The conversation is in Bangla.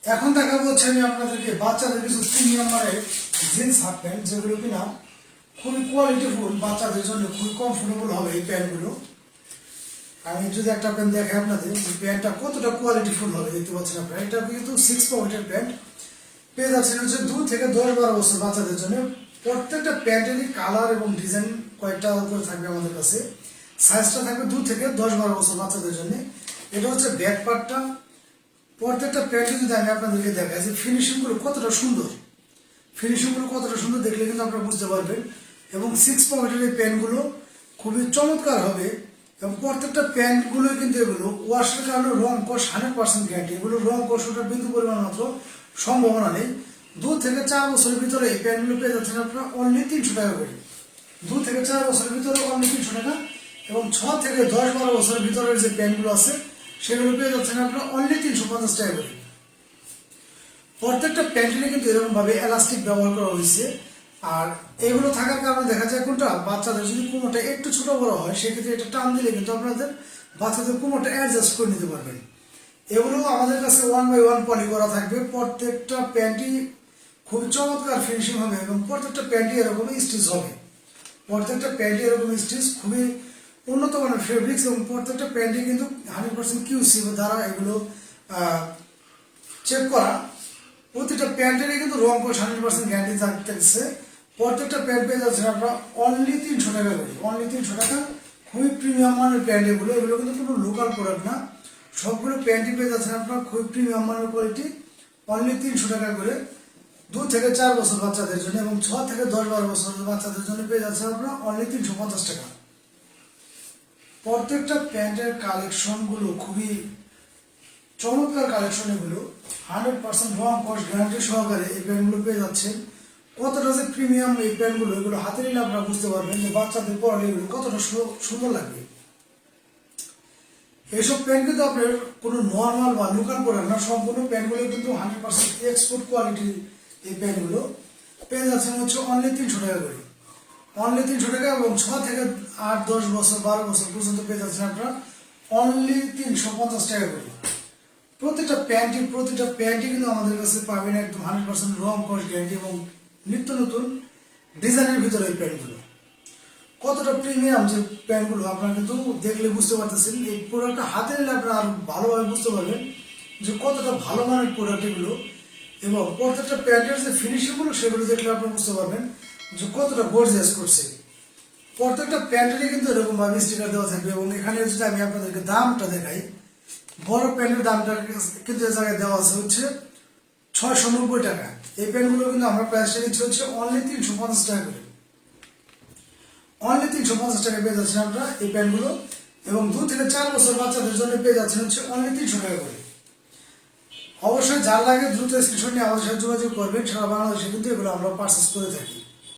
এখন দেখাবো হচ্ছে আমি আপনাদেরকে বাচ্চাদের কিছু প্রিমিয়াম মানের জিন্স হাফ প্যান্ট, যেগুলো কিনা খুবই কোয়ালিটিফুল, বাচ্চাদের জন্য খুবই কমফোর্টেবল হবে এই প্যান্টগুলো। আমি যদি একটা প্যান্ট দেখাই আপনাদের, যে প্যান্টটা কতটা কোয়ালিটিফুল হবে দেখতে পাচ্ছেন আপনারা। এটা কিন্তু 6 পকেটের প্যান্ট, পেয়ে যাচ্ছেন হচ্ছে 2 থেকে 10-12 বছর বাচ্চাদের জন্য। প্রত্যেকটা প্যান্টেরই কালার এবং ডিজাইন কয়েকটা করে থাকবে আমাদের কাছে। সাইজটা থাকবে 2 থেকে 10-12 বছর বাচ্চাদের জন্য। এটা হচ্ছে ব্যাক পার্টটা। প্রত্যেকটা প্যান্টে যদি আমি আপনাদেরকে দেখাই যে ফিনিশিংগুলো কতটা সুন্দর, ফিনিশিংগুলো কতটা সুন্দর দেখলে কিন্তু আপনারা বুঝতে পারবেন। এবং 6 পকেটের এই প্যান্টগুলো খুবই চমৎকার হবে। এবং প্রত্যেকটা প্যান্টগুলো কিন্তু এগুলো ওয়াশের কারণে রং কষ 100% গ্যারান্টি। এগুলো রং কষ ওঠার বিন্দু পরিমাণ মাত্র সম্ভাবনা নেই। 2 থেকে 4 বছরের ভিতরে এই প্যান্টগুলো পেয়ে যাচ্ছেন আপনারা অনলি 300 টাকা করে। 2 থেকে 4 বছরের ভিতরে অনলি 300 টাকা। এবং 6 থেকে 10-12 বছরের ভিতরের যে প্যান্টগুলো আছে সেগুলো পেয়ে যাচ্ছেন আপনারা অনলি 350 টাকা করে। প্রত্যেকটা প্যান্টেনে কিন্তু এরকমভাবে এলাস্টিক ব্যবহার করা হয়েছে। আর এগুলো থাকার কারণে দেখা যায় কোনটা বাচ্চাদের যদি কোমরটা একটু ছোট বড় হয়, সেক্ষেত্রে এটা টান দিলে কিন্তু আপনাদের বাচ্চাদের কোমরটা অ্যাডজাস্ট করে নিতে পারবেন। এগুলো আমাদের কাছে 1/1 পলি করা থাকবে। প্রত্যেকটা প্যান্টই খুব চমৎকার ফিনিশিং হবে এবং প্রত্যেকটা প্যান্টই এরকম স্টিচ হবে। প্রত্যেকটা প্যান্টই এরকম স্টিচ, খুবই উন্নত মানের ফেব্রিক্স। এবং প্রত্যেকটা প্যান্টই কিন্তু 100% কিউসি দ্বারা এগুলো চেক করা। প্রতিটা প্যান্টেরই কিন্তু রং কোষ 100% গ্যারান্টি থাকতেছে। প্রত্যেকটা প্যান্ট পেয়ে যাচ্ছেন আপনারা অনলি 300 টাকা করে। অনলি 300 টাকা। খুবই প্রিমিয়াম মানের প্যান্ট এগুলো। এগুলো কিন্তু কোনো লোকাল প্রোডাক্ট না। সবগুলো প্যান্টই পেয়ে যাচ্ছেন আপনারা খুবই প্রিমিয়াম মানের কোয়ালিটি, অনলি 300 টাকা করে। 2 থেকে 4 বছর বাচ্চাদের জন্য এবং 6 থেকে 10-12 বছর বাচ্চাদের জন্য পেয়ে যাচ্ছেন আপনারা অনলি 350 টাকা। প্রত্যেকটা প্যান্টের কালেকশনগুলো খুবই চমৎকার কালেকশন। এগুলো 100% রং কস্ট গ্যারান্টি সহকারে এই প্যান্টগুলো পেয়ে যাচ্ছেন। কতটা যে প্রিমিয়াম এই প্যান্টগুলো, এগুলো হাতে নিলে আপনারা বুঝতে পারবেন যে বাচ্চাদের পরলে এগুলো কতটা সুন্দর লাগবে। এইসব প্যান্ট কিন্তু আপনার কোনো নর্মাল বা লোকাল প্রোডাক্ট না। সম্পূর্ণ প্যান্টগুলো কিন্তু 100% এক্সপোর্ট কোয়ালিটির এই প্যান্টগুলো পেয়ে যাচ্ছেন হচ্ছে অনলি 300 টাকা করে। অনলি 300 টাকা। এবং 6 থেকে 8, 10 বছর 12 বছর পর্যন্ত পেয়ে যাচ্ছেন আপনারা অনলি 350 টাকা করে। প্রতিটা প্যান্টই কিন্তু আমাদের কাছে পাবেন একদম 100% রং কস্ট গ্যারান্টি এবং নিত্য নতুন ডিজাইনের ভিতরে এই প্যান্টগুলো। কতটা প্রিমিয়াম যে প্যান্টগুলো আপনারা কিন্তু দেখলে বুঝতে পারতেছেন। এই প্রোডাক্টটা হাতে নিলে আপনারা আরো ভালোভাবে বুঝতে পারবেন যে কতটা ভালো মানের প্রোডাক্ট এগুলো। এবং প্রত্যেকটা প্যান্টের যে ফিনিশিংগুলো সেগুলো দেখলে আপনারা বুঝতে পারবেন যে কতটা গর্জিয়াস করছে। প্রত্যেকটা প্যান্টেরই কিন্তু এরকমভাবে স্টিকার দেওয়া থাকবে। এবং এখানে যদি আমি আপনাদেরকে দামটা দেখাই, বড় প্যান্টের দামটা কিন্তু এই জায়গায় দেওয়া আছে হচ্ছে 690 টাকা। এই প্যান্টগুলো কিন্তু আমরা প্রাইসটা নিচ্ছি হচ্ছে অনলি 350 টাকা করে। অনলি 350 টাকা পেয়ে যাচ্ছেন আপনারা এই প্যান্টগুলো। এবং 2 থেকে 4 বছর বাচ্চাদের জন্য পেয়ে যাচ্ছেন হচ্ছে অনলি 300 টাকা করে। অবশ্যই যার লাগে দ্রুত স্ক্রিনশট নিয়ে আমাদের সাথে যোগাযোগ করবেন। সারা বাংলাদেশে কিন্তু এগুলো আমরা পারচেস করে থাকি।